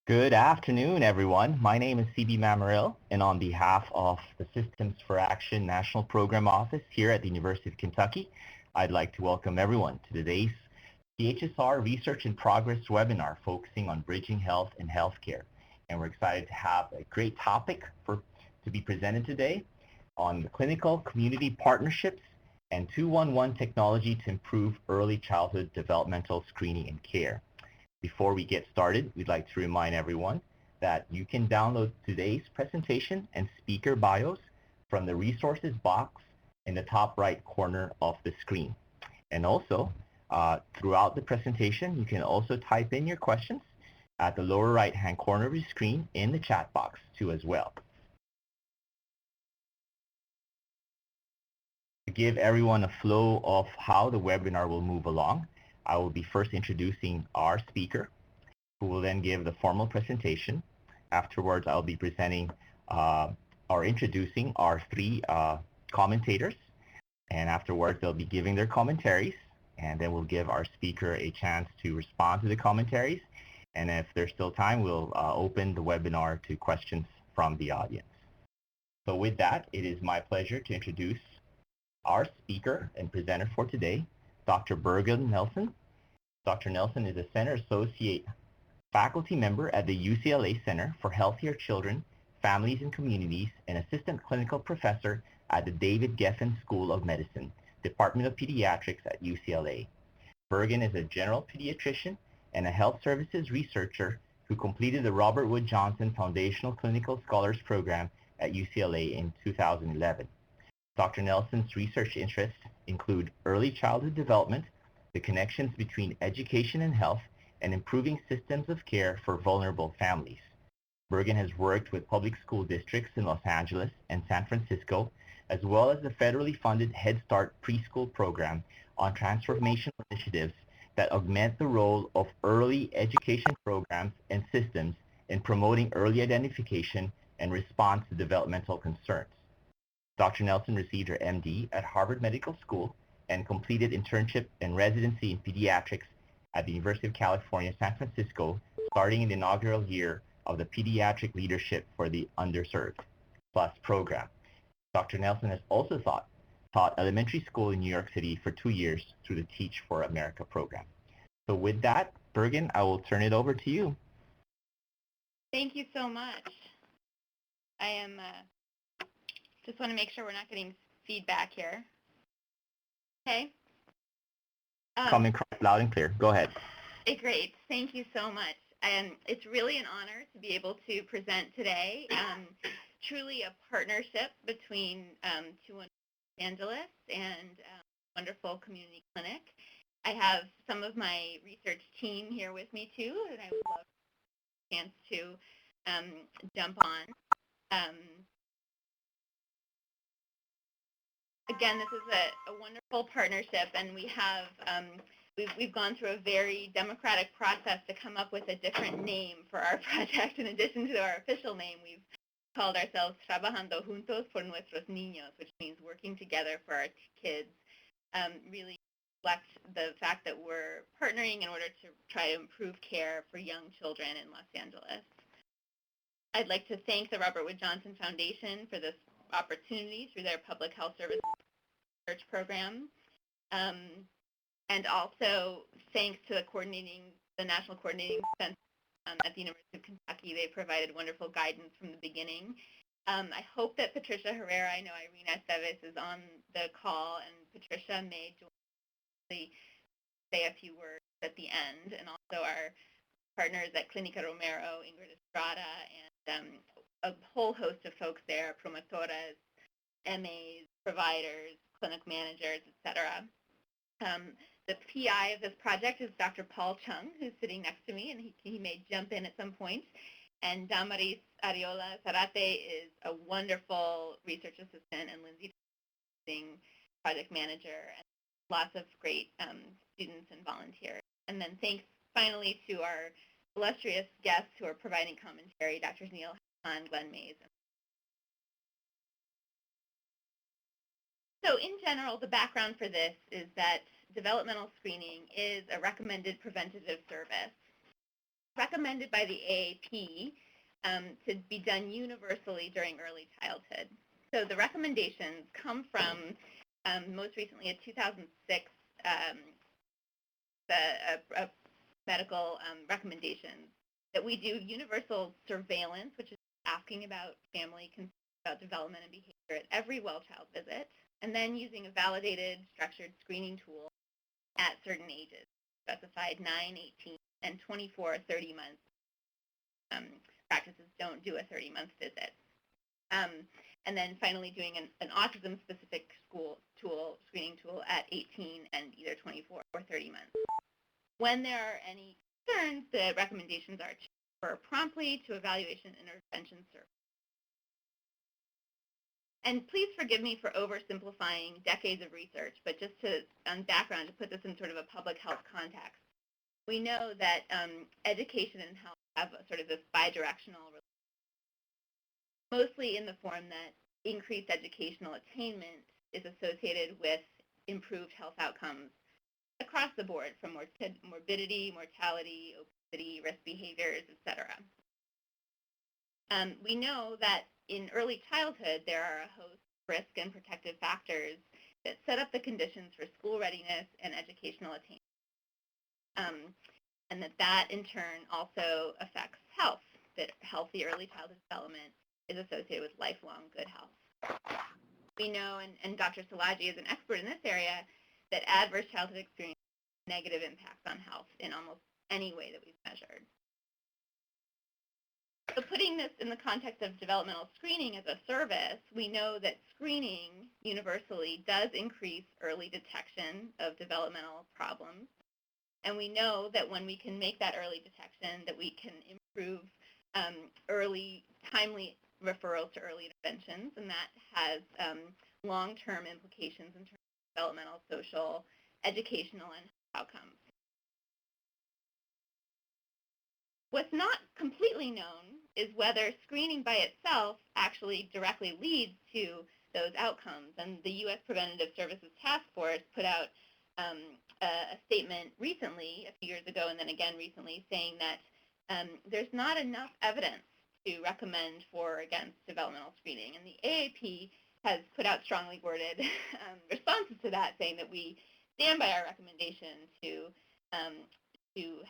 Good afternoon, everyone. My name is CB Mamaril, and on behalf of the Systems for Action National Program Office here at the University of Kentucky, I'd like to welcome everyone to today's CHSR Research in Progress webinar focusing on bridging health and healthcare. And we're excited to have a great topic to be presented today on the clinical community partnerships and 211 technology to improve early childhood developmental screening and care. Before we get started, we'd like to remind everyone that you can download today's presentation and speaker bios from the resources box in the top right corner of the screen. And also, throughout the presentation, you can also type in your questions at the lower right-hand corner of your screen in the chat box too as well. To give everyone a flow of how the webinar will move along, I will be first introducing our speaker, who will then give the formal presentation. Afterwards, I'll be presenting or introducing our three commentators. And afterwards, they'll be giving their commentaries. And then we'll give our speaker a chance to respond to the commentaries. And if there's still time, we'll open the webinar to questions from the audience. So with that, it is my pleasure to introduce our speaker and presenter for today, Dr. Bergen Nelson. Dr. Nelson is a Center Associate Faculty Member at the UCLA Center for Healthier Children, Families and Communities, and Assistant Clinical Professor at the David Geffen School of Medicine, Department of Pediatrics at UCLA. Bergen is a general pediatrician and a health services researcher who completed the Robert Wood Johnson Foundational Clinical Scholars Program at UCLA in 2011. Dr. Nelson's research interests include early childhood development, the connections between education and health, and improving systems of care for vulnerable families. Bergen has worked with public school districts in Los Angeles and San Francisco, as well as the federally funded Head Start preschool program on transformational initiatives that augment the role of early education programs and systems in promoting early identification and response to developmental concerns. Dr. Nelson received her MD at Harvard Medical School and completed internship and residency in pediatrics at the University of California, San Francisco, starting in the inaugural year of the Pediatric Leadership for the Underserved Plus program. Dr. Nelson has also taught elementary school in New York City for 2 years through the Teach for America program. So with that, Bergen, I will turn it over to you. Thank you so much. I am just want to make sure we're not getting feedback here. Okay. Coming loud and clear. Go ahead. Great. Thank you so much. And it's really an honor to be able to present today. Truly a partnership between 211 Los Angeles and wonderful community clinic. I have some of my research team here with me too, and I would love a chance to jump on. Again, this is a wonderful partnership, and we have we've gone through a very democratic process to come up with a different name for our project. In addition to our official name, we've called ourselves Trabajando Juntos por Nuestros Niños, which means working together for our kids. Really reflects the fact that we're partnering in order to try to improve care for young children in Los Angeles. I'd like to thank the Robert Wood Johnson Foundation for this opportunity through their public health service research program. And also thanks to the National Coordinating Center at the University of Kentucky. They provided wonderful guidance from the beginning. I hope that Patricia Herrera, I know Irina Esteves is on the call, and Patricia may say a few words at the end, and also our partners at Clínica Romero, Ingrid Estrada, and a whole host of folks there, promotoras, MAs, providers, clinic managers, etc. The PI of this project is Dr. Paul Chung, who's sitting next to me, and he may jump in at some point. And Damaris Ariola Zarate is a wonderful research assistant, and Lindsay project manager, and lots of great students and volunteers. And then thanks finally to our illustrious guests who are providing commentary, Drs. Neil Hahn, Glenn Mays. So in general, the background for this is that developmental screening is a recommended preventative service. recommended by the AAP to be done universally during early childhood. So the recommendations come from most recently a 2006 medical recommendations that we do universal surveillance, which is asking about family concerns about development and behavior at every well child visit, and then using a validated, structured screening tool at certain ages, specified 9, 18, and 24 or 30 months. Practices don't do a 30-month visit. And then finally doing an autism-specific screening tool at 18 and either 24 or 30 months. When there are any concerns, the recommendations are to refer promptly to evaluation intervention service. And please forgive me for oversimplifying decades of research, but just to, on background, to put this in sort of a public health context, we know that education and health have a sort of this bidirectional relationship, mostly in the form that increased educational attainment is associated with improved health outcomes across the board, from morbidity, mortality, obesity, risk behaviors, etc. We know that in early childhood, there are a host of risk and protective factors that set up the conditions for school readiness and educational attainment, and that in turn also affects health, that healthy early childhood development is associated with lifelong good health. We know, and Dr. Szilagyi is an expert in this area, that adverse childhood experience has negative impacts on health in almost any way that we've measured. So putting this in the context of developmental screening as a service, we know that screening universally does increase early detection of developmental problems. And we know that when we can make that early detection, that we can improve early, timely referrals to early interventions, and that has long-term implications in terms of developmental, social, educational, and outcomes. What's not completely known is whether screening by itself actually directly leads to those outcomes. And the U.S. Preventative Services Task Force put out a statement recently, a few years ago, and then again recently, saying that there's not enough evidence to recommend for or against developmental screening. And the AAP has put out strongly worded responses to that, saying that we stand by our recommendation to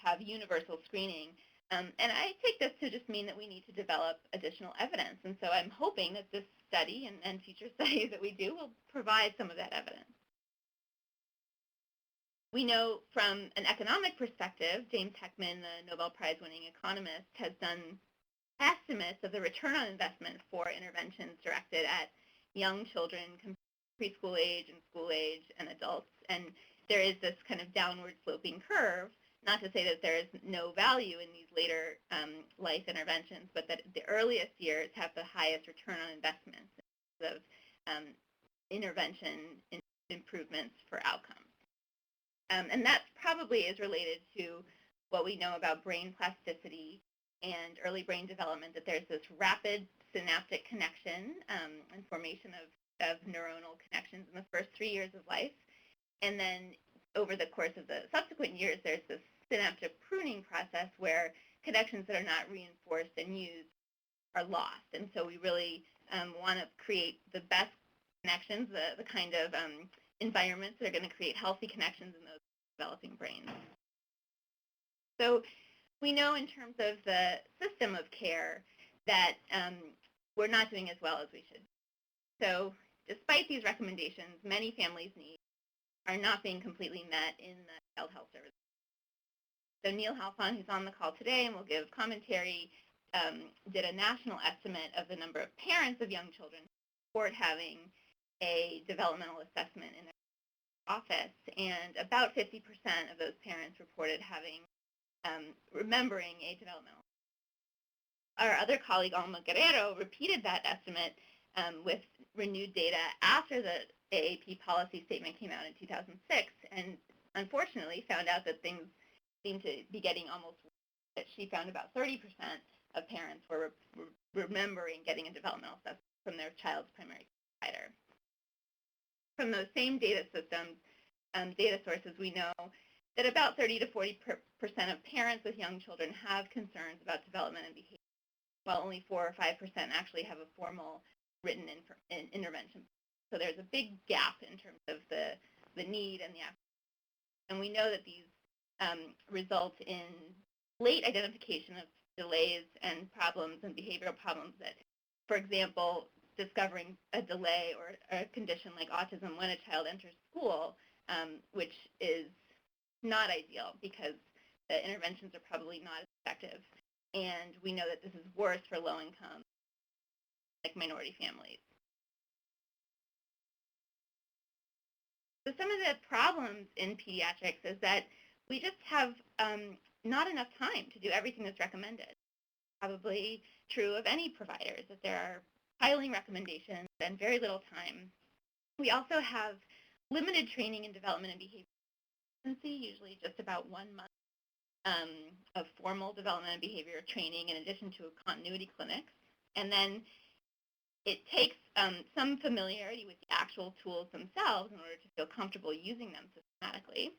have universal screening. And I take this to just mean that we need to develop additional evidence. And so I'm hoping that this study and future studies that we do will provide some of that evidence. We know from an economic perspective, James Heckman, the Nobel Prize-winning economist, has done estimates of the return on investment for interventions directed at young children, preschool age and school age and adults. And there is this kind of downward sloping curve, not to say that there is no value in these later life interventions, but that the earliest years have the highest return on investment in terms of intervention improvements for outcomes. And that probably is related to what we know about brain plasticity and early brain development, that there's this rapid synaptic connection and formation of neuronal connections in the first 3 years of life. And then over the course of the subsequent years, there's this synaptic pruning process where connections that are not reinforced and used are lost. And so we really want to create the best connections, the kind of environments that are going to create healthy connections in those developing brains. So we know in terms of the system of care that we're not doing as well as we should. So despite these recommendations, many families' needs are not being completely met in the child health services. So Neil Halfon, who's on the call today and will give commentary, did a national estimate of the number of parents of young children who report having a developmental assessment in their office, and about 50% of those parents reported having remembering a developmental. Our other colleague, Alma Guerrero, repeated that estimate with renewed data after the AAP policy statement came out in 2006, and unfortunately found out that things seemed to be getting almost worse. That she found about 30% of parents were remembering getting a developmental assessment from their child's primary provider. From those same data systems, data sources, we know that about 30 to 40% of parents with young children have concerns about development and behavior, while only 4 or 5% actually have a formal written intervention. So there's a big gap in terms of the need and the action. And we know that these result in late identification of delays and problems and behavioral problems that, for example, discovering a delay or a condition like autism when a child enters school, which is not ideal because the interventions are probably not effective. And we know that this is worse for low-income, like minority families. So some of the problems in pediatrics is that we just have not enough time to do everything that's recommended. Probably true of any providers, that there are piling recommendations and very little time. We also have limited training in development and behavior, usually just about 1 month of formal development and behavior training in addition to continuity clinics. And then it takes some familiarity with the actual tools themselves in order to feel comfortable using them systematically.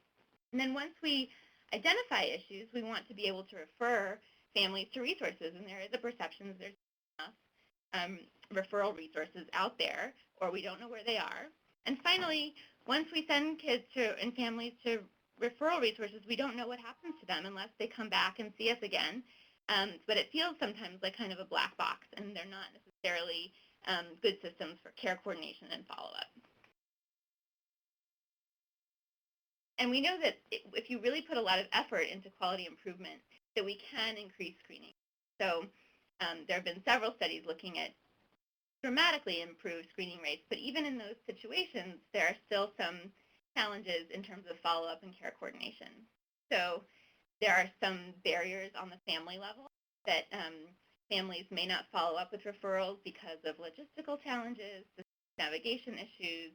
And then once we identify issues, we want to be able to refer families to resources, and there is a perception that there's enough referral resources out there, or we don't know where they are. And finally, once we send kids and families to referral resources, we don't know what happens to them unless they come back and see us again. But it feels sometimes like kind of a black box, and they're not necessarily good systems for care coordination and follow-up. And we know that if you really put a lot of effort into quality improvement, that we can increase screening. So there have been several studies looking at dramatically improved screening rates, but even in those situations, there are still some challenges in terms of follow-up and care coordination. So there are some barriers on the family level that families may not follow up with referrals because of logistical challenges, navigation issues,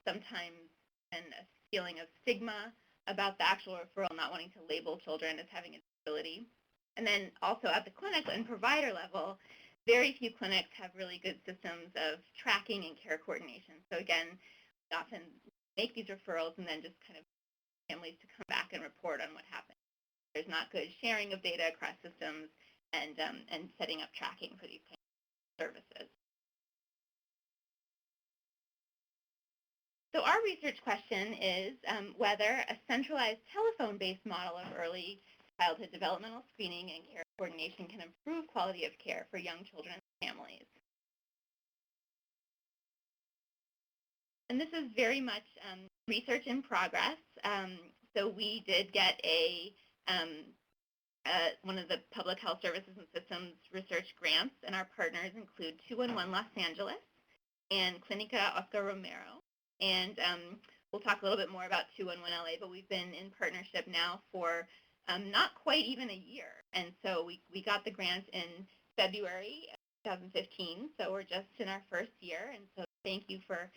sometimes a feeling of stigma about the actual referral, not wanting to label children as having a disability. And then also at the clinic and provider level, very few clinics have really good systems of tracking and care coordination. So again, we often make these referrals and then just kind of families to come back and report on what happened. There's not good sharing of data across systems and setting up tracking for these kinds of services. So our research question is whether a centralized telephone-based model of early childhood developmental screening and care coordination can improve quality of care for young children and families. And this is very much research in progress. So we did get one of the Public Health Services and Systems research grants, and our partners include 211 Los Angeles and Clinica Oscar Romero. And we'll talk a little bit more about 211 LA, but we've been in partnership now for not quite even a year. And so we got the grant in February of 2015, so we're just in our first year. And so thank you for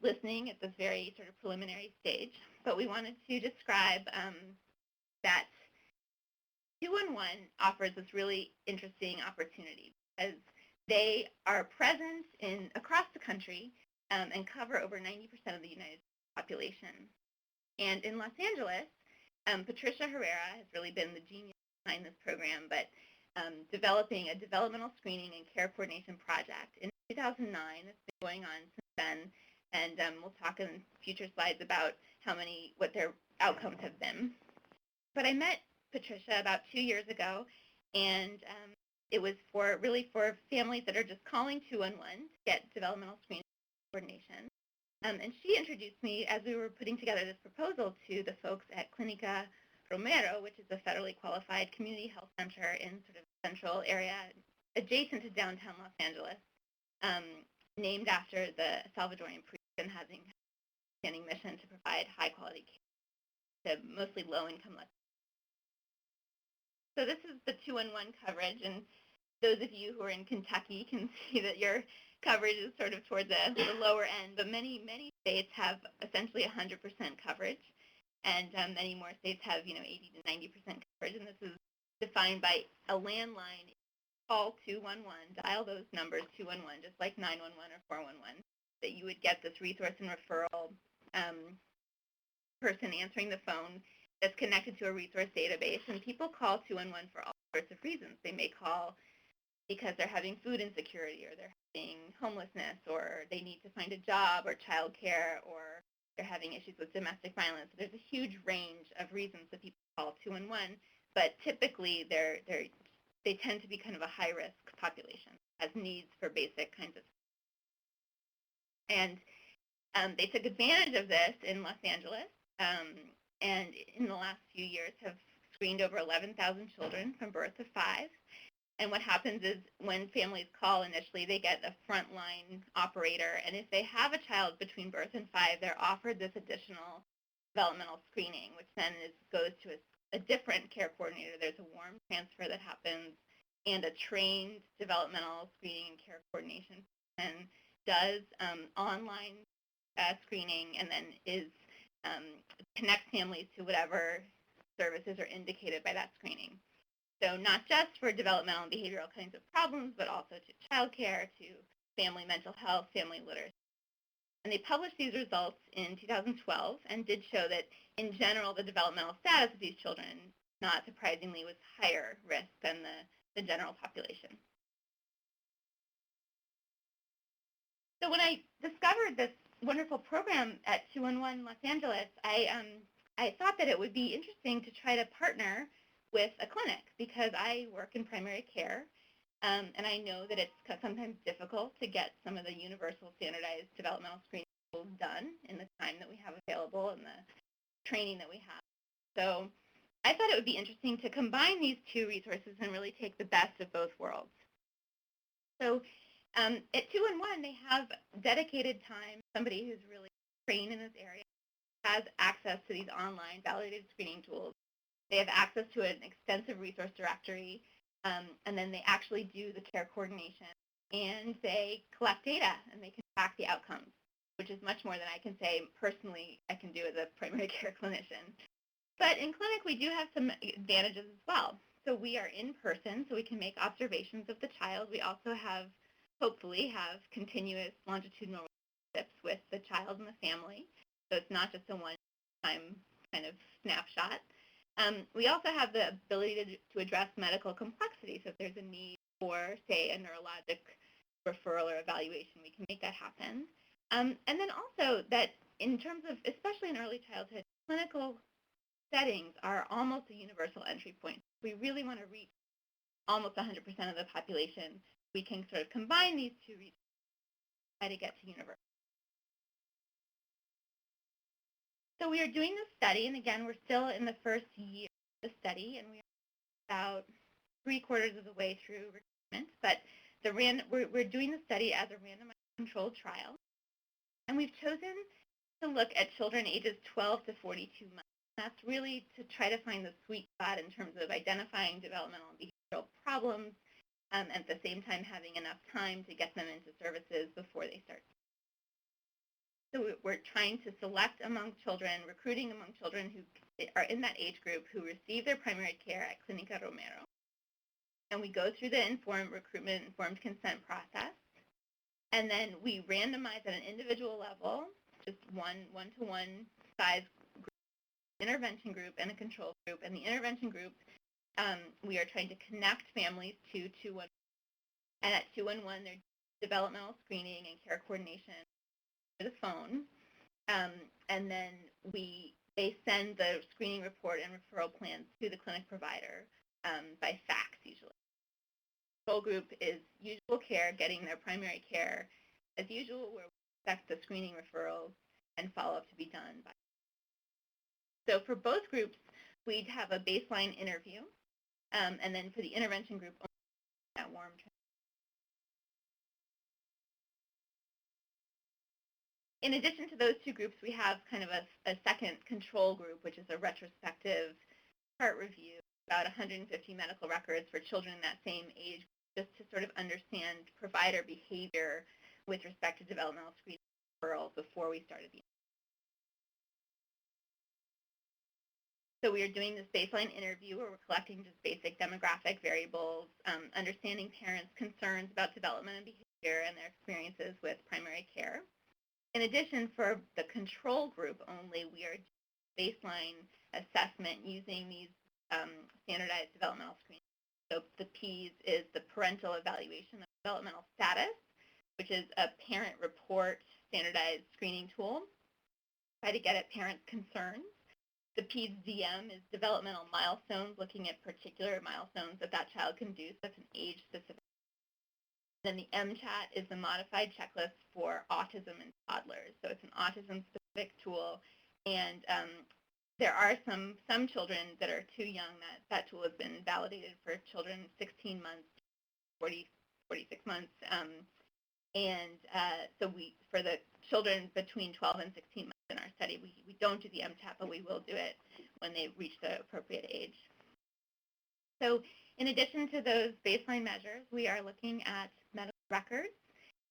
listening at this very sort of preliminary stage. But we wanted to describe that 211 offers this really interesting opportunity because they are present across the country and cover over 90% of the United States population. And in Los Angeles, Patricia Herrera has really been the genius behind this program, but developing a developmental screening and care coordination project in 2009. It's been going on since then, and we'll talk in future slides about what their outcomes have been. But I met Patricia about 2 years ago, and it was for families that are just calling 211 to get developmental screening coordination. And she introduced me as we were putting together this proposal to the folks at Clinica Romero, which is a federally qualified community health center in sort of central area adjacent to downtown Los Angeles, named after the Salvadorian priest and having a standing mission to provide high quality care to mostly low-income Latinos. So this is the 211 coverage, and those of you who are in Kentucky can see that your coverage is sort of toward the lower end, but many states have essentially 100% coverage, and many more states have 80 to 90% coverage, and this is defined by a landline. Call 211, dial those numbers 211, just like 911 or 411, that you would get this resource and referral person answering the phone that's connected to a resource database, and people call 211 for all sorts of reasons. They may call because they're having food insecurity, or they're having homelessness, or they need to find a job or childcare, or they're having issues with domestic violence. There's a huge range of reasons that people call 211, but typically they tend to be kind of a high-risk population, has needs for basic kinds of. And they took advantage of this in Los Angeles, and in the last few years have screened over 11,000 children from birth to 5. And what happens is when families call initially, they get a frontline operator, and if they have a child between birth and 5, they're offered this additional developmental screening, which then goes to a different care coordinator. There's a warm transfer that happens, and a trained developmental screening and care coordination person does online screening, and then connects families to whatever services are indicated by that screening. So not just for developmental and behavioral kinds of problems, but also to childcare, to family mental health, family literacy. And they published these results in 2012 and did show that, in general, the developmental status of these children, not surprisingly, was higher risk than the general population. So when I discovered this wonderful program at 211 Los Angeles, I thought that it would be interesting to try to partner with a clinic, because I work in primary care, and I know that it's sometimes difficult to get some of the universal standardized developmental screening done in the time that we have available and the training that we have. So I thought it would be interesting to combine these two resources and really take the best of both worlds. So at 211, they have dedicated time, somebody who's really trained in this area, has access to these online validated screening tools. They have access to an extensive resource directory, and then they actually do the care coordination, and they collect data, and they can track the outcomes, which is much more than I can say personally I can do as a primary care clinician. But in clinic, we do have some advantages as well. So we are in person, so we can make observations of the child. We also hopefully have continuous longitudinal relationships with the child and the family. So it's not just a one-time kind of snapshot. We also have the ability to address medical complexity. So if there's a need for, say, a neurologic referral or evaluation, we can make that happen. And then also that in terms of, especially in early childhood, clinical settings are almost a universal entry point. We really want to reach almost 100% of the population. We can sort of combine these two resources to try to get to universal. So we are doing this study, and again, we're still in the first year of the study, and we are about 3/4 of the way through recruitment. But we're doing the study as a randomized controlled trial, and we've chosen to look at children ages 12 to 42 months. That's really to try to find the sweet spot in terms of identifying developmental and behavioral problems, at the same time having enough time to get them into services before they start. So we're trying to select among children, recruiting among children who are in that age group who receive their primary care at Clínica Romero. And we go through the informed recruitment, informed consent process. And then we randomize at an individual level, just one-to-one size group, intervention group and a control group. And the intervention group, we are trying to connect families to 211. And at 211, there's developmental screening and care coordination the phone, and then they send the screening report and referral plans to the clinic provider by fax usually. The control group is usual care, getting their primary care as usual, where we expect the screening referrals and follow-up to be done by. So for both groups, we'd have a baseline interview, and then for the intervention group, that warm transfer. In addition to those two groups, we have kind of a second control group, which is a retrospective chart review, about 150 medical records for children in that same age, just to sort of understand provider behavior with respect to developmental screening referrals before we started the. So we are doing this baseline interview where we're collecting just basic demographic variables, understanding parents' concerns about development and behavior and their experiences with primary care. In addition, for the control group only, we are baseline assessment using these standardized developmental screenings. So the PEAS is the Parental Evaluation of Developmental Status, which is a parent report standardized screening tool. Try to get at parents' concerns. The PEAS DM is developmental milestones, looking at particular milestones that that child can do, so that's an age-specific. Then the MCHAT is the modified checklist for autism in toddlers. So it's an autism-specific tool, and there are some children that are too young that tool has been validated for children 16 months, 46 months, so for the children between 12 and 16 months in our study, we don't do the MCHAT, but we will do it when they reach the appropriate age. So in addition to those baseline measures, we are looking at medical records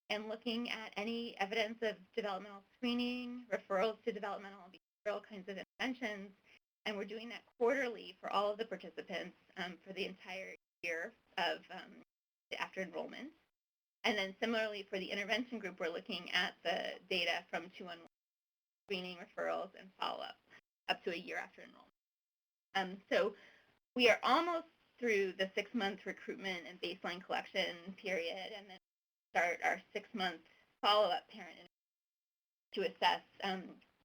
and looking at any evidence of developmental screening, referrals to developmental and behavioral kinds of interventions, and we're doing that quarterly for all of the participants for the entire year of after enrollment. And then similarly for the intervention group, we're looking at the data from 2-on-1 screening, referrals, and follow-up up to a year after enrollment. So we are almost through the 6-month recruitment and baseline collection period, and then start our 6-month follow-up parent to assess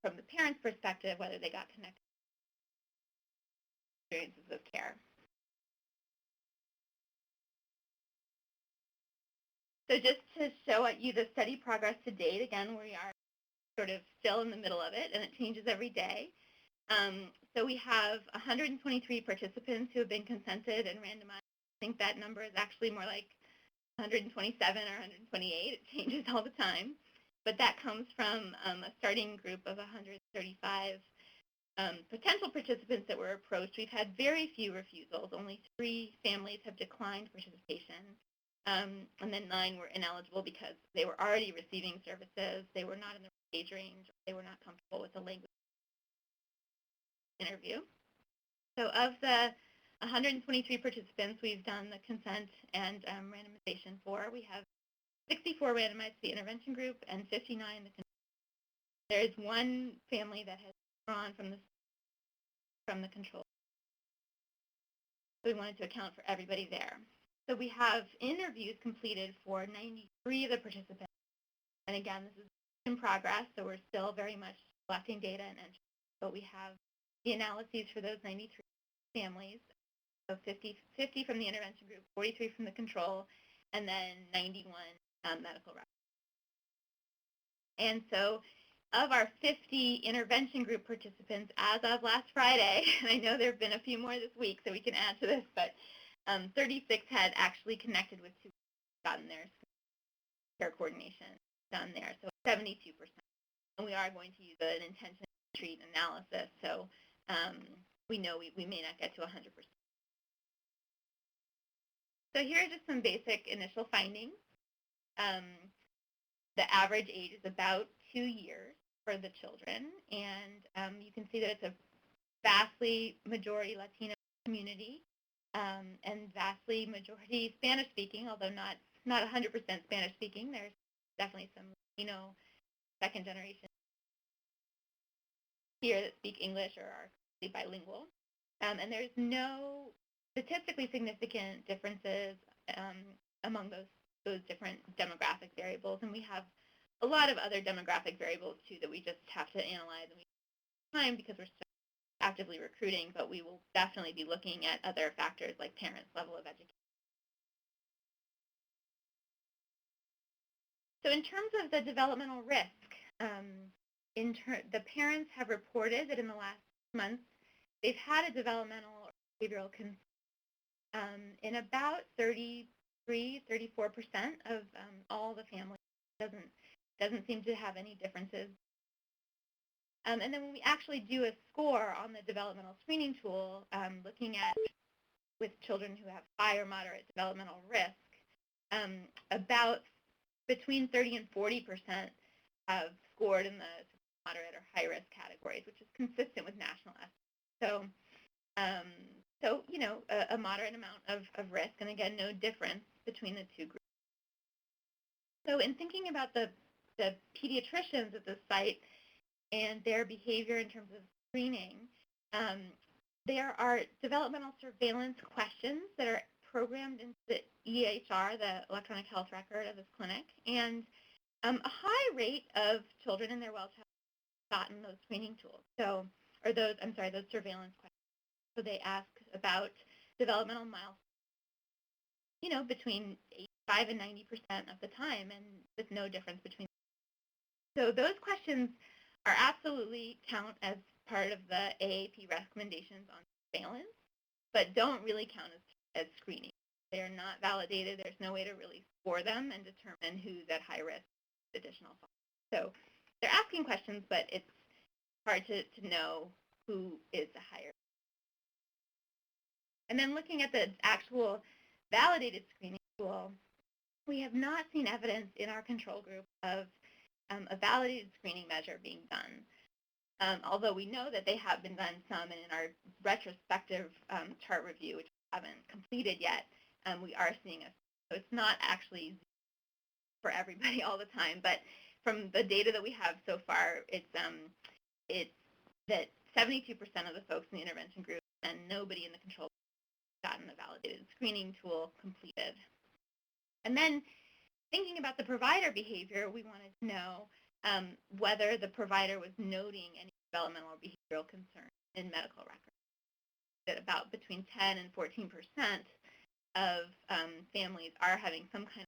from the parent's perspective whether they got connected to experiences of care. So just to show you the study progress to date, again, we are sort of still in the middle of it, and it changes every day. So we have 123 participants who have been consented and randomized. I think that number is actually more like 127 or 128. It changes all the time. But that comes from a starting group of 135 potential participants that were approached. We've had very few refusals. Only 3 families have declined participation. And then 9 were ineligible because they were already receiving services, they were not in the age range, they were not comfortable with the language interview. So of the 123 participants we've done the consent and randomization for, we have 64 randomized to the intervention group and 59 the control. There is 1 family that has withdrawn from the control. So we wanted to account for everybody there. So we have interviews completed for 93 of the participants. And again, this is in progress, so we're still very much collecting data and entry. But we have the analyses for those 93 families. So 50 from the intervention group, 43 from the control, and then 91 medical records. And so of our 50 intervention group participants as of last Friday, and I know there have been a few more this week, so we can add to this, but 36 had actually connected with 2, gotten their care coordination done there, so 72%. And we are going to use an intention to treat analysis, so we know we may not get to 100%. So here are just some basic initial findings. The average age is about 2 years for the children, and you can see that it's a vastly majority Latino community. And vastly majority Spanish-speaking, although not 100% Spanish-speaking. There's definitely some Latino second generation here that speak English or are bilingual. And there's no statistically significant differences among those different demographic variables. And we have a lot of other demographic variables, too, that we just have to analyze and we have time because we're still actively recruiting, but we will definitely be looking at other factors like parents' level of education. So in terms of the developmental risk, the parents have reported that in the last month they've had a developmental or behavioral concern in about 33-34% of all the families. Doesn't seem to have any differences. And then when we actually do a score on the developmental screening tool, looking at with children who have high or moderate developmental risk, about between 30 and 40% have scored in the moderate or high risk categories, which is consistent with national estimates. So you know, a moderate amount of risk, and again, no difference between the 2 groups. So in thinking about the pediatricians at the site and their behavior in terms of screening, there are developmental surveillance questions that are programmed into the EHR, the electronic health record of this clinic, and a high rate of children in their well child have gotten those screening tools. So, or those surveillance questions. So they ask about developmental milestones, between 85 and 90% of the time, and with no difference between. So those questions are absolutely count as part of the AAP recommendations on surveillance, but don't really count as screening. They are not validated. There's no way to really score them and determine who's at high risk of additional follow-up. So they're asking questions, but it's hard to know who is the higher. And then looking at the actual validated screening tool, we have not seen evidence in our control group of a validated screening measure being done. Although we know that they have been done some, and in our retrospective chart review, which we haven't completed yet, we are seeing so it's not actually for everybody all the time, but from the data that we have so far, it's that 72% of the folks in the intervention group and nobody in the control group have gotten a validated screening tool completed. And then thinking about the provider behavior, we wanted to know whether the provider was noting any developmental or behavioral concerns in medical records. That about between 10 and 14% of families are having some kind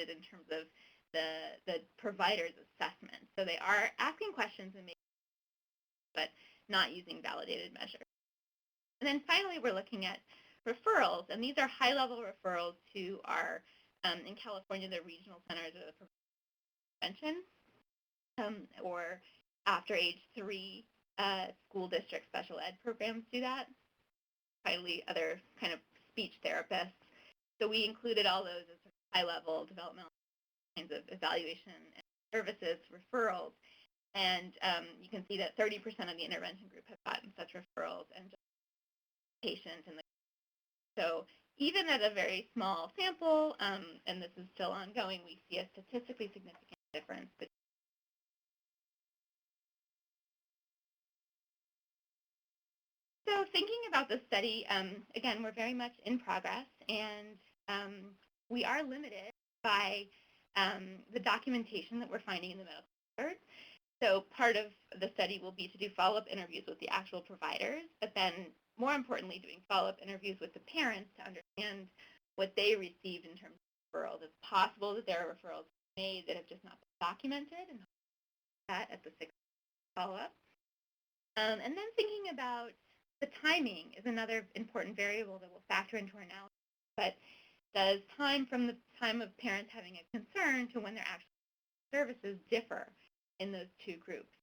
of in terms of the provider's assessment. So they are asking questions and maybe, but not using validated measures. And then finally, we're looking at referrals, and these are high-level referrals to our, in California, the regional centers of the prevention, or after age 3, school district special ed programs do that, finally other kind of speech therapists. So we included all those as high-level developmental kinds of evaluation and services, referrals, and you can see that 30% of the intervention group have gotten such referrals and just patients. So even at a very small sample, and this is still ongoing, we see a statistically significant difference. So thinking about the study, again, we're very much in progress, and we are limited by the documentation that we're finding in the medical records. So part of the study will be to do follow-up interviews with the actual providers, but then more importantly, doing follow-up interviews with the parents to understand what they received in terms of referrals. It's possible that there are referrals made that have just not been documented, and that at the 6th follow-up. And then thinking about the timing is another important variable that will factor into our analysis. But does time from the time of parents having a concern to when their actual services differ in those two groups?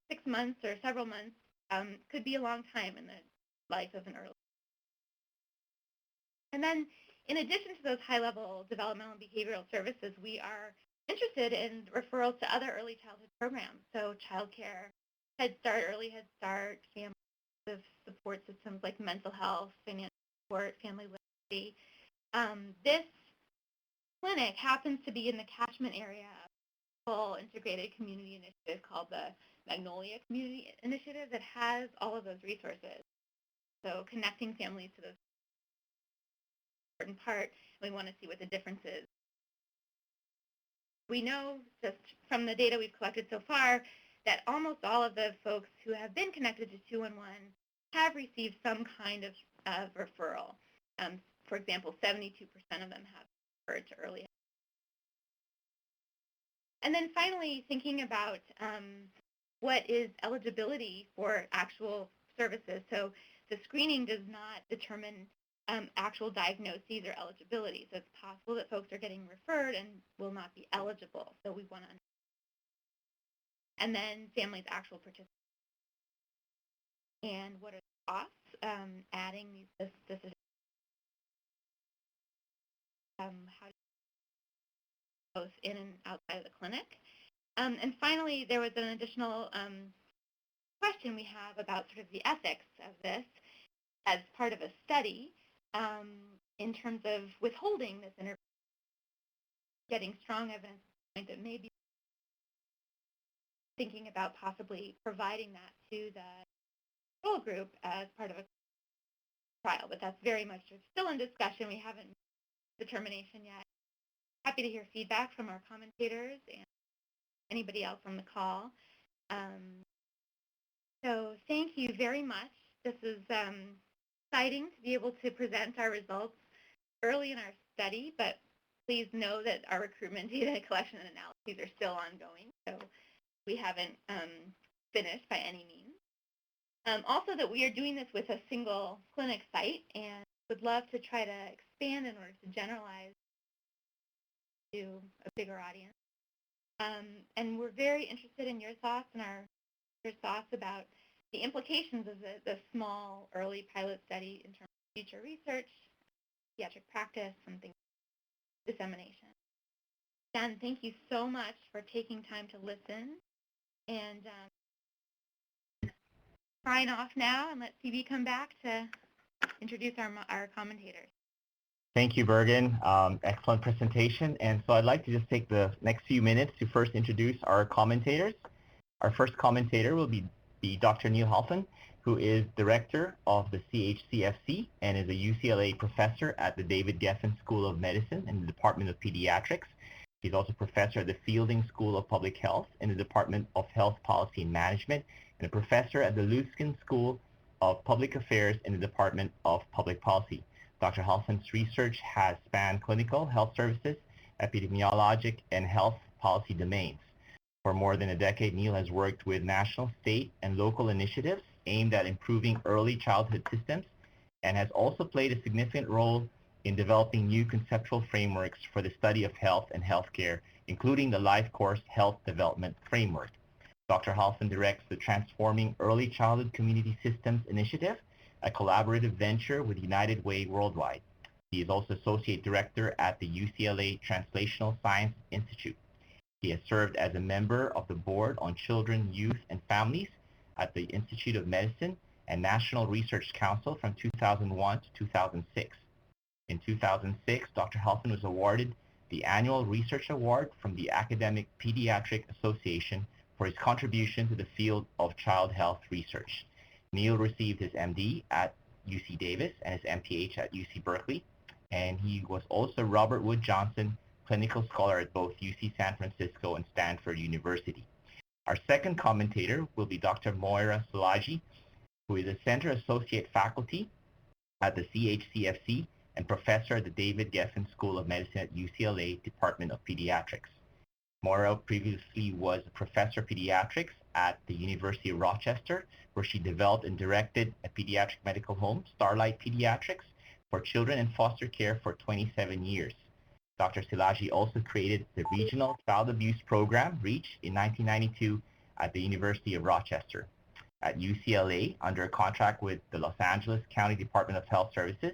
6 months or several months could be a long time in the life of an early. And then in addition to those high-level developmental and behavioral services, we are interested in referrals to other early childhood programs. So child care, Head Start, Early Head Start, family support systems like mental health, financial support, family literacy. This clinic happens to be in the catchment area of a full integrated community initiative called the Magnolia Community Initiative that has all of those resources. So connecting families to those important part, we want to see what the difference is. We know just from the data we've collected so far that almost all of the folks who have been connected to 211 have received some kind of referral. For example, 72% of them have referred to early. And then finally, thinking about what is eligibility for actual services. So the screening does not determine actual diagnoses or eligibility. So it's possible that folks are getting referred and will not be eligible. So we want to understand. And then families' actual participation. And what are the costs adding this how both in and outside of the clinic. And finally, there was an additional question we have about sort of the ethics of this as part of a study in terms of withholding this intervention, getting strong evidence that may be thinking about possibly providing that to the control group as part of a trial, but that's very much still in discussion. We haven't made a determination yet. Happy to hear feedback from our commentators and anybody else on the call. So thank you very much. This is exciting to be able to present our results early in our study, but please know that our recruitment data collection and analyses are still ongoing, so we haven't finished by any means. Also that we are doing this with a single clinic site and would love to try to expand in order to generalize to a bigger audience. And we're very interested in your thoughts and your thoughts about the implications of the small early pilot study in terms of future research, pediatric practice, and things like dissemination. Dan, thank you so much for taking time to listen. And sign off now and let CB come back to introduce our commentators. Thank you, Bergen. Excellent presentation. And so I'd like to just take the next few minutes to first introduce our commentators. Our first commentator will be Dr. Neil Halfin, who is director of the CHCFC and is a UCLA professor at the David Geffen School of Medicine in the Department of Pediatrics. He's also professor at the Fielding School of Public Health in the Department of Health Policy and Management, and a professor at the Luskin School of Public Affairs in the Department of Public Policy. Dr. Halfin's research has spanned clinical health services, epidemiologic, and health policy domains. For more than a decade, Neil has worked with national, state, and local initiatives aimed at improving early childhood systems and has also played a significant role in developing new conceptual frameworks for the study of health and healthcare, including the Life Course Health Development Framework. Dr. Halfin directs the Transforming Early Childhood Community Systems Initiative, a collaborative venture with United Way Worldwide. He is also Associate Director at the UCLA Translational Science Institute. He has served as a member of the Board on Children, Youth, and Families at the Institute of Medicine and National Research Council from 2001 to 2006. In 2006, Dr. Halfin was awarded the Annual Research Award from the Academic Pediatric Association for his contribution to the field of child health research. Neil received his MD at UC Davis and his MPH at UC Berkeley, and he was also Robert Wood Johnson Clinical Scholar at both UC San Francisco and Stanford University. Our second commentator will be Dr. Moira Szilagyi, who is a Center Associate Faculty at the CHCFC and professor at the David Geffen School of Medicine at UCLA Department of Pediatrics. Moira previously was a professor of pediatrics at the University of Rochester, where she developed and directed a pediatric medical home, Starlight Pediatrics, for children in foster care for 27 years. Dr. Szilagyi also created the Regional Child Abuse Program, REACH, in 1992 at the University of Rochester. At UCLA, under a contract with the Los Angeles County Department of Health Services,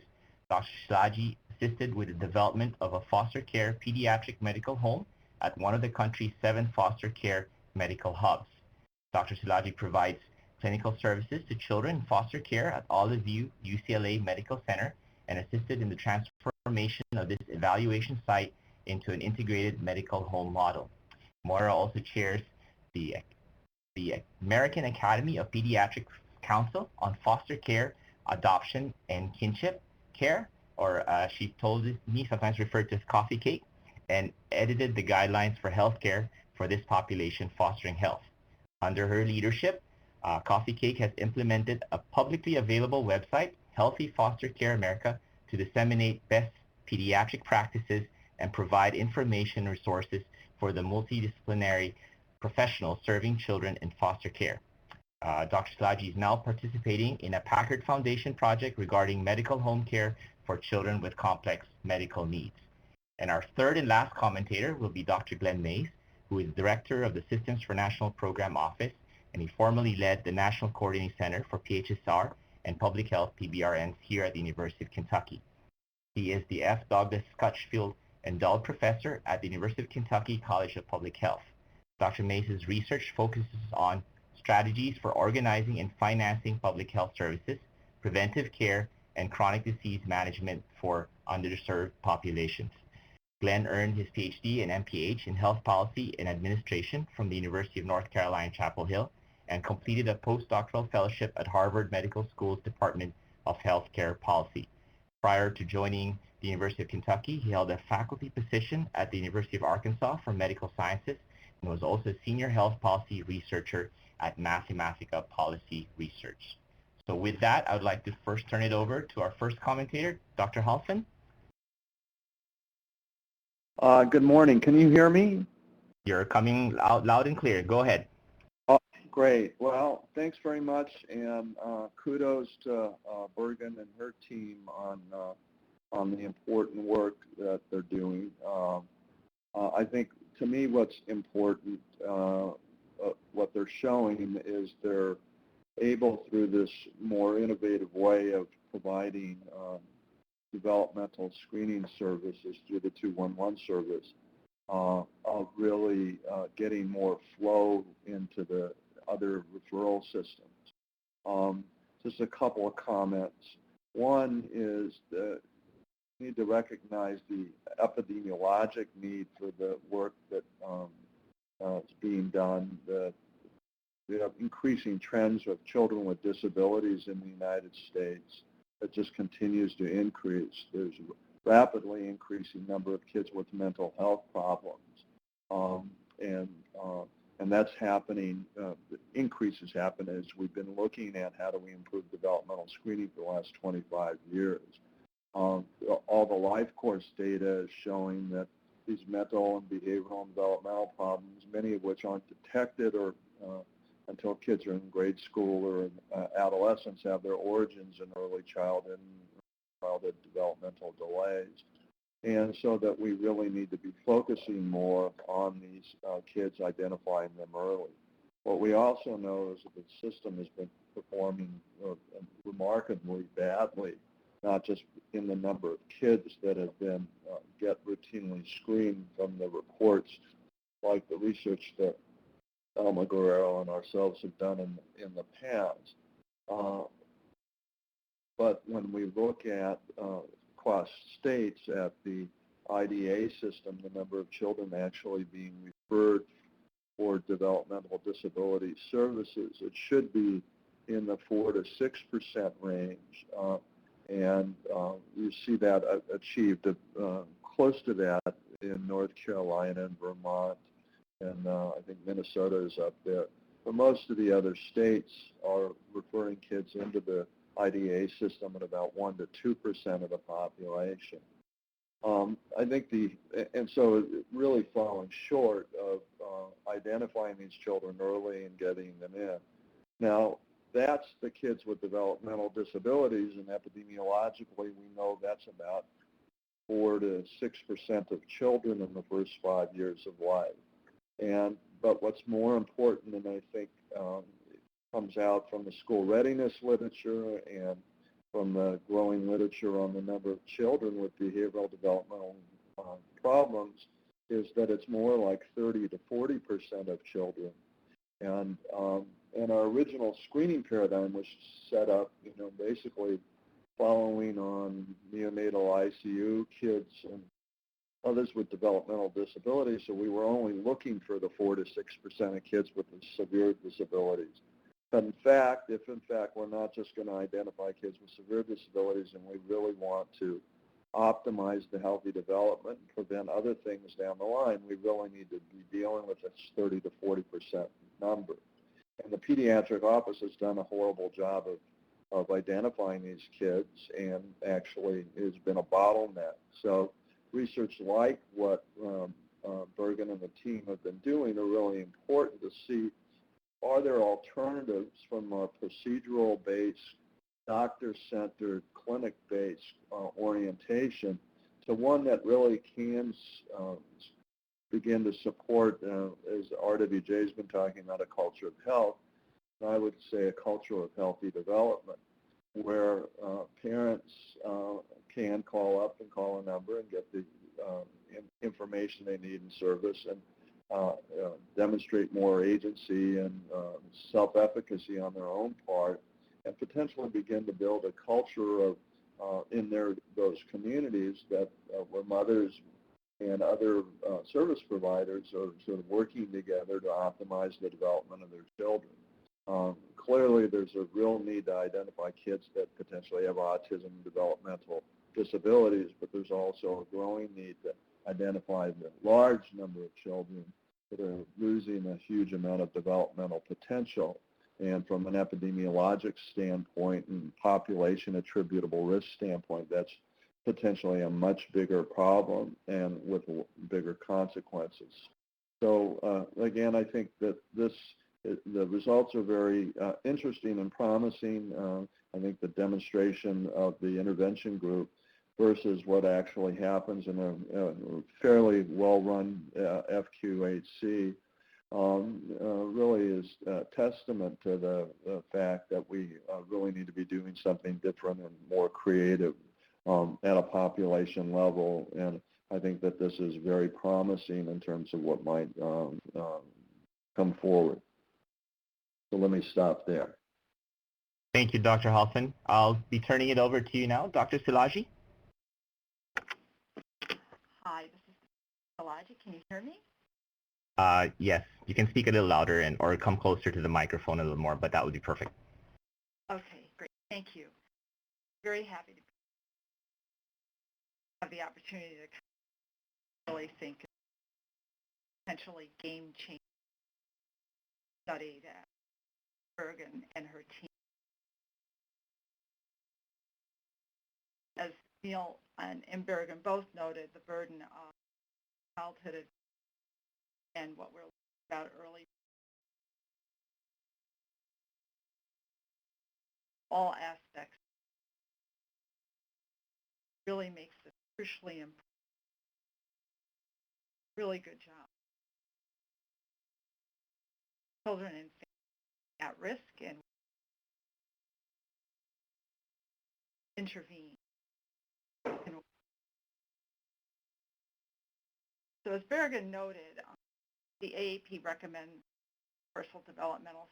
Dr. Szilagyi assisted with the development of a foster care pediatric medical home at one of the country's 7 foster care medical hubs. Dr. Szilagyi provides clinical services to children in foster care at Olive View UCLA Medical Center and assisted in the transformation of this evaluation site into an integrated medical home model. Moira also chairs the American Academy of Pediatrics Council on Foster Care, Adoption, and Kinship Care, or she told me sometimes referred to as Coffee Cake, and edited the guidelines for healthcare for this population fostering health. Under her leadership, Coffee Cake has implemented a publicly available website, Healthy Foster Care America, to disseminate best pediatric practices and provide information resources for the multidisciplinary professionals serving children in foster care. Dr. Szilagyi is now participating in a Packard Foundation project regarding medical home care for children with complex medical needs. And our third and last commentator will be Dr. Glenn Mays, who is Director of the Systems for National Program Office, and he formerly led the National Coordinating Center for PHSR and Public Health PBRNs here at the University of Kentucky. He is the F. Douglas Scotchfield Endowed Professor at the University of Kentucky College of Public Health. Dr. Mays' research focuses on strategies for organizing and financing public health services, preventive care, and chronic disease management for underserved populations. Glenn earned his PhD and MPH in Health Policy and Administration from the University of North Carolina, Chapel Hill, and completed a postdoctoral fellowship at Harvard Medical School's Department of Healthcare Policy. Prior to joining the University of Kentucky, he held a faculty position at the University of Arkansas for Medical Sciences and was also a senior health policy researcher at Mathematica Policy Research. So with that, I would like to first turn it over to our first commentator, Dr. Halson. Good morning. Can you hear me? You're coming out loud and clear. Go ahead. Oh, great. Well, thanks very much, and kudos to Bergen and her team on the important work that they're doing. I think, to me, what's important, what they're showing is they're able, through this more innovative way of providing developmental screening services through the 211 service, of really getting more flow into the other referral systems. Just a couple of comments. One is that we need to recognize the epidemiologic need for the work that is being done. We have increasing trends of children with disabilities in the United States that just continues to increase. There's a rapidly increasing number of kids with mental health problems, and that's happening. The increases happen as we've been looking at how do we improve developmental screening for the last 25 years. All the life course data is showing that these mental and behavioral and developmental problems, many of which aren't detected or until kids are in grade school or in adolescence, have their origins in early childhood developmental delays. And so that we really need to be focusing more on these kids, identifying them early. What we also know is that the system has been performing remarkably badly, not just in the number of kids that have been get routinely screened from the reports, like the research that Alma Guerrero and ourselves have done in the past. But when we look at across states at the IDA system, the number of children actually being referred for developmental disability services, it should be in the 4 to 6% range. And you see that achieved close to that in North Carolina and Vermont, and I think Minnesota is up there. But most of the other states are referring kids into the IDA system at about 1 to 2% of the population. I think and so really falling short of identifying these children early and getting them in. Now, that's the kids with developmental disabilities, and epidemiologically we know that's about 4 to 6% of children in the first 5 years of life. But what's more important, and I think comes out from the school readiness literature and from the growing literature on the number of children with behavioral developmental problems, is that it's more like 30 to 40% of children. And our original screening paradigm was set up, basically following on neonatal ICU kids and others with developmental disabilities. So we were only looking for the 4 to 6% of kids with the severe disabilities. But in fact, if we're not just going to identify kids with severe disabilities and we really want to optimize the healthy development and prevent other things down the line, we really need to be dealing with this 30 to 40% number. And the pediatric office has done a horrible job of identifying these kids, and actually has been a bottleneck. So research like what Bergen and the team have been doing are really important to see, are there alternatives from a procedural-based, doctor-centered, clinic-based orientation to one that really can begin to support, as RWJ has been talking about, a culture of health. I would say a culture of healthy development, where parents can call up and call a number and get the information they need in service, and demonstrate more agency and self-efficacy on their own part, and potentially begin to build a culture of in those communities that where mothers and other service providers are sort of working together to optimize the development of their children. Clearly, there's a real need to identify kids that potentially have autism and developmental disabilities, but there's also a growing need to identify the large number of children that are losing a huge amount of developmental potential. And from an epidemiologic standpoint and population attributable risk standpoint, that's potentially a much bigger problem and with bigger consequences. So again, I think that the results are very interesting and promising. I think the demonstration of the intervention group versus what actually happens in a fairly well-run FQHC really is a testament to the fact that we really need to be doing something different and more creative at a population level. And I think that this is very promising in terms of what might come forward. So let me stop there. Thank you, Dr. Halfin. I'll be turning it over to you now. Dr. Silaji? Hi, this is Silaji. Can you hear me? Yes, you can speak a little louder or come closer to the microphone a little more, but that would be perfect. Okay, great. Thank you. Very happy to have the opportunity to really think potentially game-changing study that Bergen and her team. As Neil and Bergen both noted, the burden of childhood and what we're looking about early, all aspects, really makes this crucially important. Really good job. Children and families at risk and intervene. So as Bergen noted, the AAP recommends universal developmental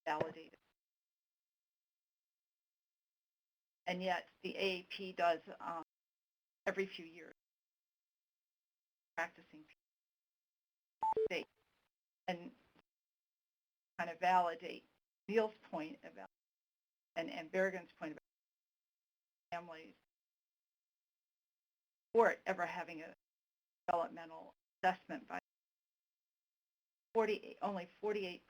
validated. And yet the AAP does every few years practicing state and kind of validate Neil's point about and Bergen's point about families or ever having a developmental assessment by only 48%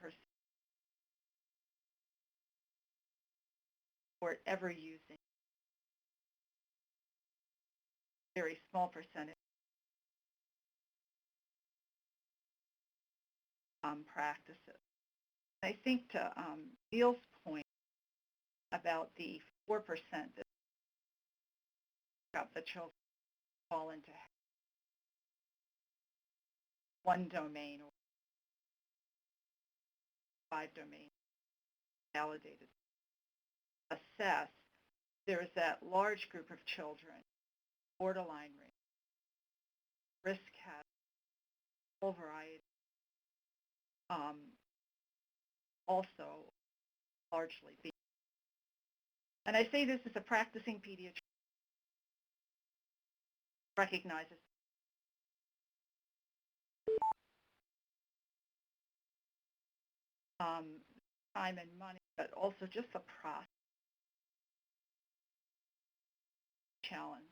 or ever using a very small percentage practices. I think to Neil's point about the 4% that the children fall into one domain or 5 domains validated. Assess, there's that large group of children, borderline risk has a whole variety, also largely being. And I say this as a practicing pediatrician, recognizes time and money, but also just the process challenge,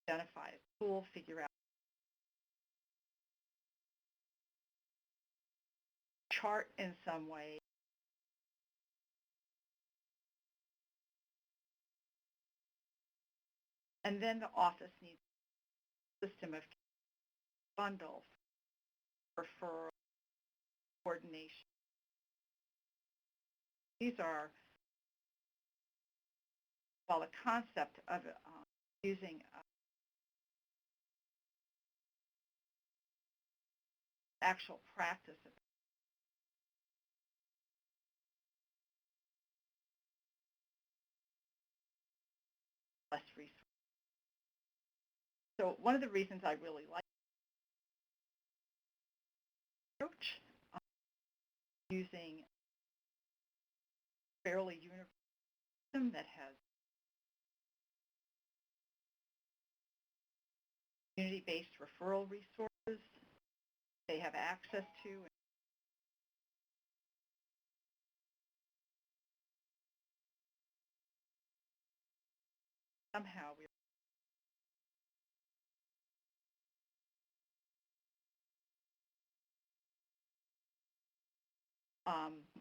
identify a tool, figure out chart in some way, and then the office needs a system of bundles, referral, coordination. These are, while the concept of using actual practice of less resources. So one of the reasons I really like the approach using fairly universal system that has community-based referral resources they have access to. Somehow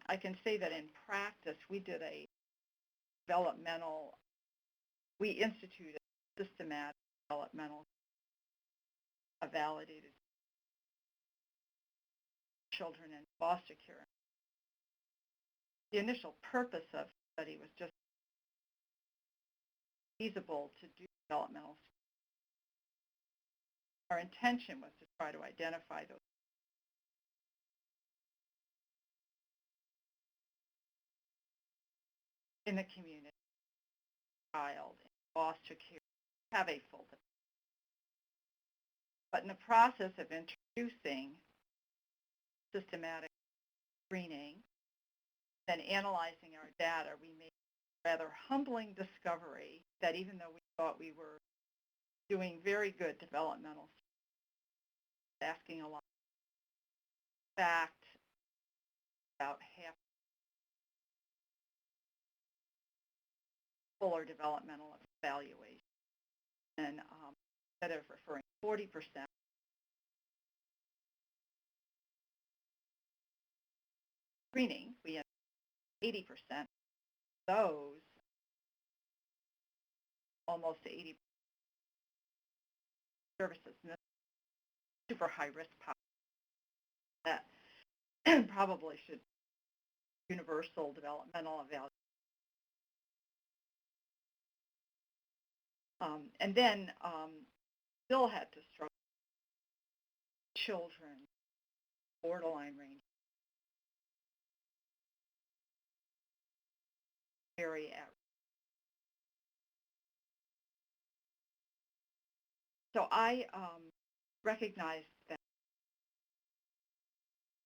I can say that in practice, we did a we instituted a systematic developmental, a validated children in foster care. The initial purpose of the study was just feasible to do developmental. Our intention was to try to identify those in the community, child in foster care, have a full development. But in the process of introducing systematic screening and analyzing our data, we made a rather humbling discovery that even though we thought we were doing very good developmental, asking a lot, in fact, about half fuller developmental evaluation. And instead of referring 40%, screening, we had 80%. Those almost 80% services, and that's super high risk population that probably should universal developmental evaluation. And then still had to struggle with children, borderline range, very at risk. So I recognized that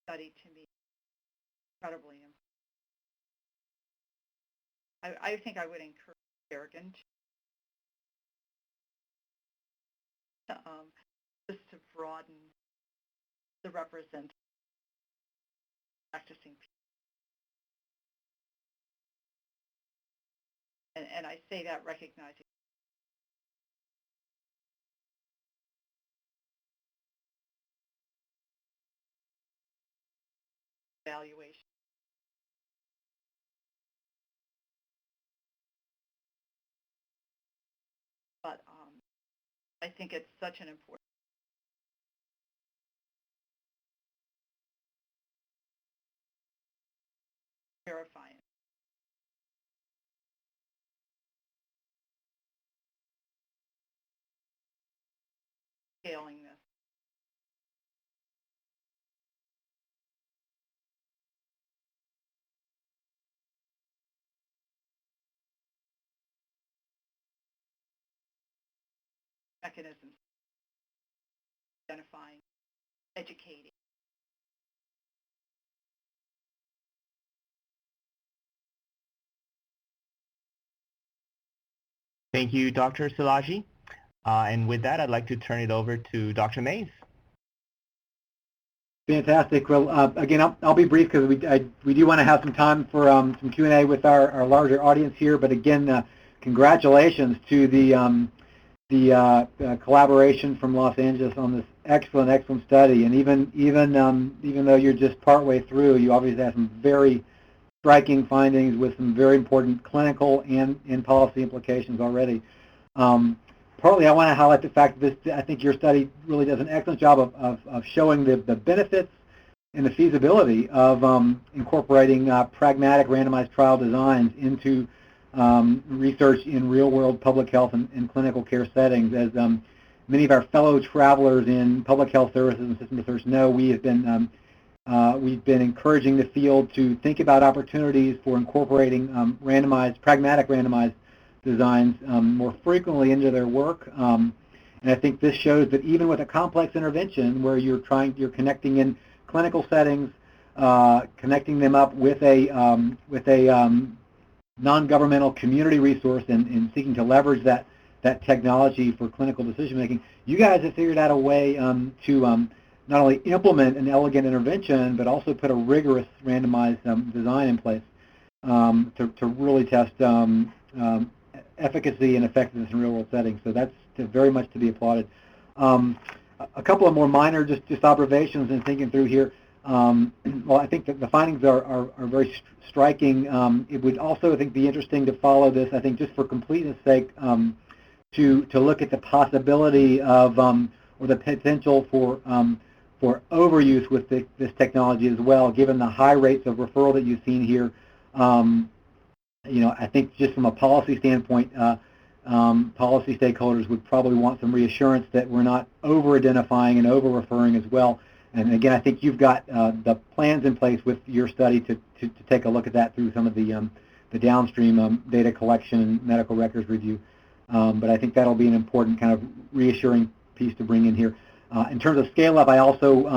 study to me incredibly important. I think I would encourage Bergen just to broaden the representation practicing people. And I say that recognizing evaluation. But I think it's such an important verifying. Scaling this. Mechanisms, identifying, educating. Thank you, Dr. Szilagyi. And with that, I'd like to turn it over to Dr. Mays. Fantastic. Well, again, I'll be brief because we do want to have some time for some Q&A with our larger audience here. But again, congratulations to the collaboration from Los Angeles on this excellent study. And even though you're just partway through, you obviously have some very striking findings with some very important clinical and policy implications already. Partly, I want to highlight the fact that I think your study really does an excellent job of showing the benefits and the feasibility of incorporating pragmatic randomized trial designs into research in real-world public health and clinical care settings. As many of our fellow travelers in public health services and system research know, we've been encouraging the field to think about opportunities for incorporating pragmatic randomized designs more frequently into their work. And I think this shows that even with a complex intervention where you're connecting in clinical settings, connecting them up with a non-governmental community resource and seeking to leverage that that technology for clinical decision making. You guys have figured out a way to not only implement an elegant intervention, but also put a rigorous randomized design in place to really test efficacy and effectiveness in real-world settings. So that's very much to be applauded. A couple of more minor just observations and thinking through here. Well, I think that the findings are very striking. It would also, I think, be interesting to follow this, I think, just for completeness sake, to look at the possibility of or the potential for overuse with this technology as well, given the high rates of referral that you've seen here. I think just from a policy standpoint, policy stakeholders would probably want some reassurance that we're not over-identifying and over-referring as well. And again, I think you've got the plans in place with your study to take a look at that through some of the downstream data collection and medical records review. But I think that'll be an important kind of reassuring piece to bring in here. In terms of scale up, I also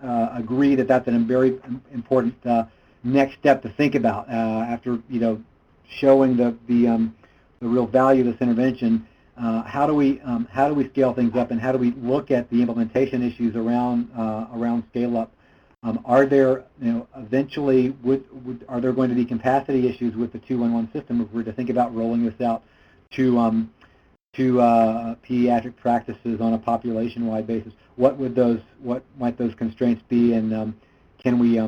agree that that's a very important next step to think about after showing the real value of this intervention. How do we scale things up, and how do we look at the implementation issues around scale up? Are there eventually are there going to be capacity issues with the 211 system if we're to think about rolling this out to pediatric practices on a population-wide basis? What might those constraints be, and can we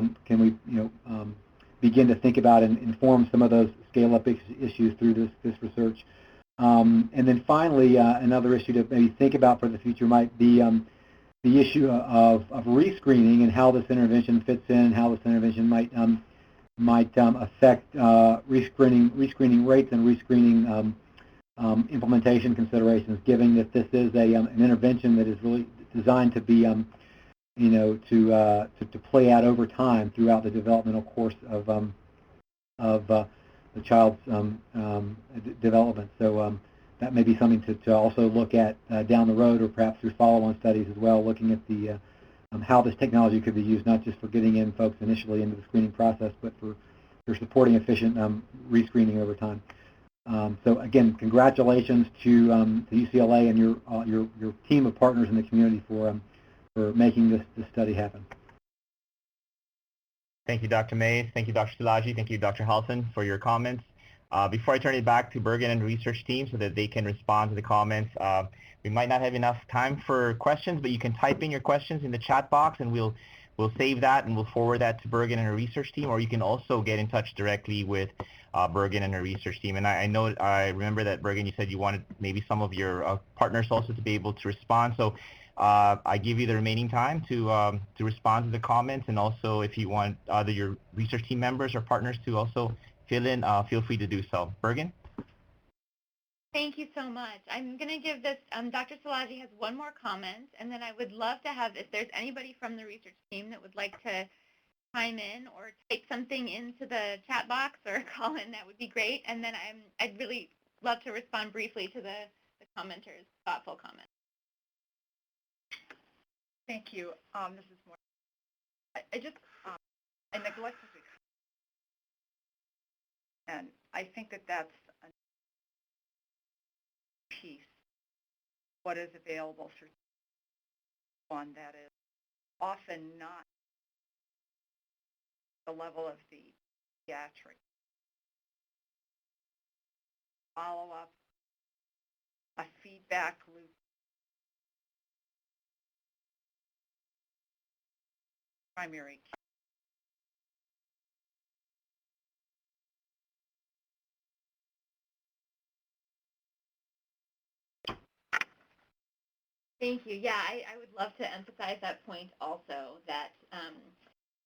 begin to think about and inform some of those scale-up issues through this research? And then finally, another issue to maybe think about for the future might be the issue of rescreening and how this intervention fits in, how this intervention might affect rescreening rates and rescreening implementation considerations, given that this is an intervention that is really designed to be to play out over time throughout the developmental course of the child's development. So that may be something to also look at down the road, or perhaps through follow-on studies as well, looking at the how this technology could be used, not just for getting in folks initially into the screening process, but for supporting efficient rescreening over time. So again, congratulations to UCLA and your team of partners in the community for making this study happen. Thank you, Dr. Mays. Thank you, Dr. Szilagyi. Thank you, Dr. Halton, for your comments. Before I turn it back to Bergen and the research team so that they can respond to the comments, we might not have enough time for questions, but you can type in your questions in the chat box, and we'll save that and we'll forward that to Bergen and her research team, or you can also get in touch directly with Bergen and her research team. And I remember that, Bergen, you said you wanted maybe some of your partners also to be able to respond. So I give you the remaining time to respond to the comments, and also if you want either your research team members or partners to also fill in, feel free to do so. Bergen? Thank you so much. I'm going to give this, Dr. Szilagyi has one more comment, and then I would love to have, if there's anybody from the research team that would like to chime in or type something into the chat box or call in, that would be great. And then I'd really love to respond briefly to the commenters' thoughtful comments. Thank you. This is more. I neglected to, and I think that's a piece. What is available through one that is often not the level of the pediatric follow-up, a feedback loop. Primary care. Thank you. Yeah, I would love to emphasize that point also, that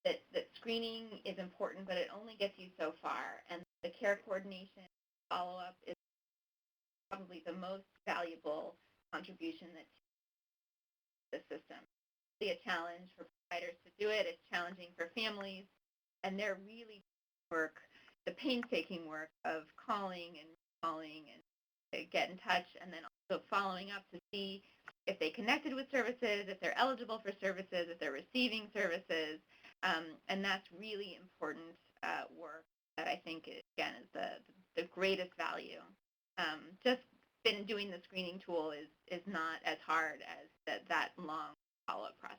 that screening is important, but it only gets you so far, and the care coordination follow-up is probably the most valuable contribution that the system. It's a challenge for providers to do it. It's challenging for families, and they're really the painstaking work of calling and to get in touch, and then also following up to see if they connected with services, if they're eligible for services, if they're receiving services, and that's really important work that I think, again, is the greatest value. Just been doing the screening tool is not as hard as that long follow-up process.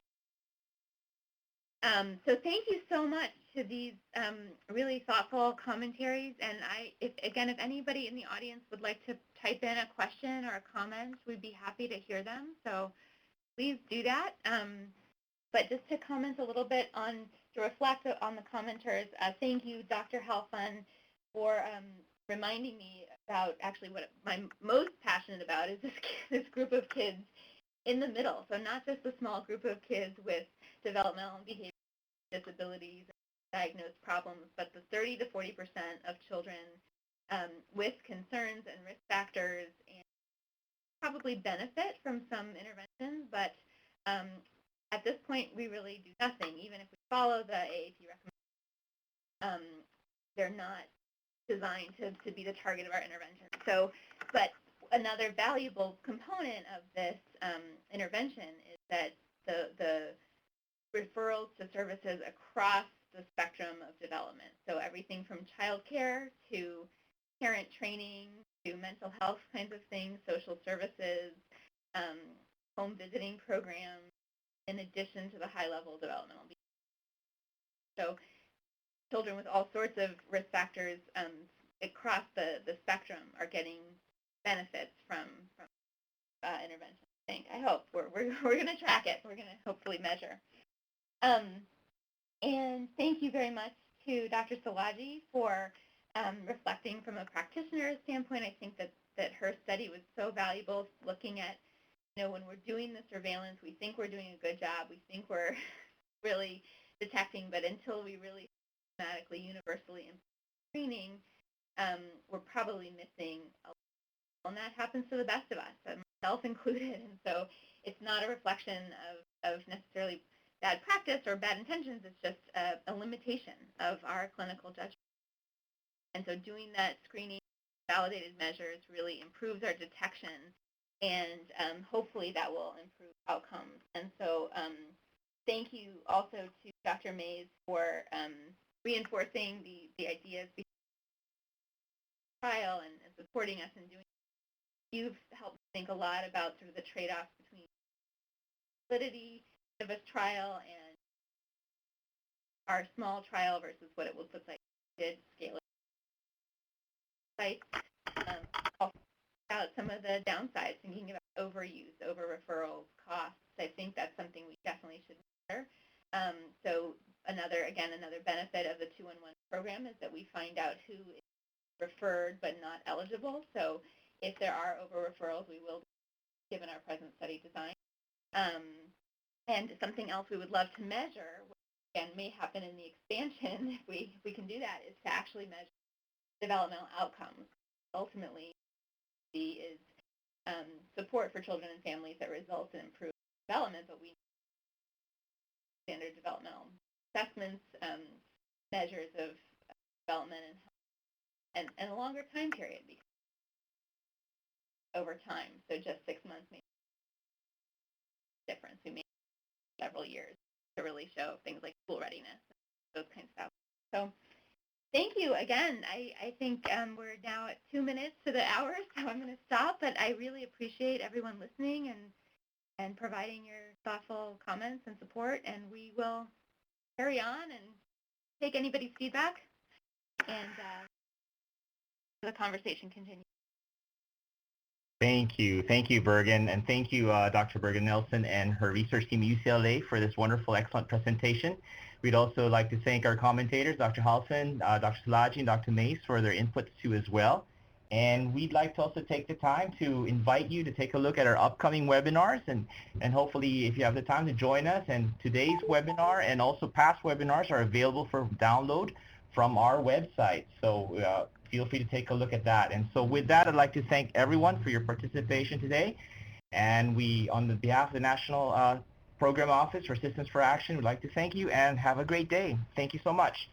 So thank you so much to these really thoughtful commentaries. And if anybody in the audience would like to type in a question or a comment, we'd be happy to hear them. So please do that. But just to comment a little bit to reflect on the commenters, thank you, Dr. Halfon, for reminding me about actually what I'm most passionate about is this group of kids in the middle. So not just the small group of kids with developmental and behavioral disabilities, diagnosed problems, but the 30 to 40% of children with concerns and risk factors and probably benefit from some interventions, but at this point we really do nothing. Even if we follow the AAP recommendations, they're not designed to be the target of our intervention. So, but another valuable component of this intervention is that the referrals to services across the spectrum of development. So everything from childcare to parent training to mental health kinds of things, social services, home visiting programs, in addition to the high-level developmental behavior. So children with all sorts of risk factors across the spectrum are getting benefits from intervention. I hope we're going to track it. We're going to hopefully measure. And thank you very much to Dr. Szilagyi for reflecting from a practitioner standpoint. I think that her study was so valuable, looking at, when we're doing the surveillance, we think we're doing a good job. We think we're really detecting, but until we really systematically, universally implement screening, we're probably missing a lot. And that happens to the best of us, myself included. And so it's not a reflection of necessarily bad practice or bad intentions. It's just a limitation of our clinical judgment. And so doing that screening, validated measures really improves our detection, and hopefully that will improve outcomes. And so thank you also to Dr. Mays for reinforcing the ideas behind the trial and supporting us in doing it. You've helped me think a lot about sort of the trade-offs between validity of a trial and our small trial versus what it would look like if we did scale it. Also about some of the downsides, thinking about overuse, over-referrals, costs. I think that's something we definitely should consider. So another benefit of the 2-in-1 program is that we find out who is referred but not eligible. So if there are over-referrals, we will be given our present study design. And something else we would love to measure, which again may happen in the expansion if we can do that, is to actually measure developmental outcomes. Ultimately, is support for children and families that results in improved development, but we need standard developmental assessments, measures of development and a longer time period because over time. So just 6 months may make a difference. We may need several years to really show things like school readiness, those kinds of stuff. So thank you again. I think we're now at 2 minutes to the hour, so I'm going to stop. But I really appreciate everyone listening and providing your thoughtful comments and support. And we will carry on and take anybody's feedback, and the conversation continues. Thank you, Bergen, and thank you, Dr. Bergen Nelson and her research team at UCLA for this wonderful, excellent presentation. We'd also like to thank our commentators, Dr. Halfon, Dr. Szilagyi, and Dr. Mays for their inputs too as well. And we'd like to also take the time to invite you to take a look at our upcoming webinars, and hopefully if you have the time to join us. And today's webinar and also past webinars are available for download from our website. So feel free to take a look at that. And so with that, I'd like to thank everyone for your participation today. And we, on the behalf of the National Program Office for Systems for Action, would like to thank you and have a great day. Thank you so much.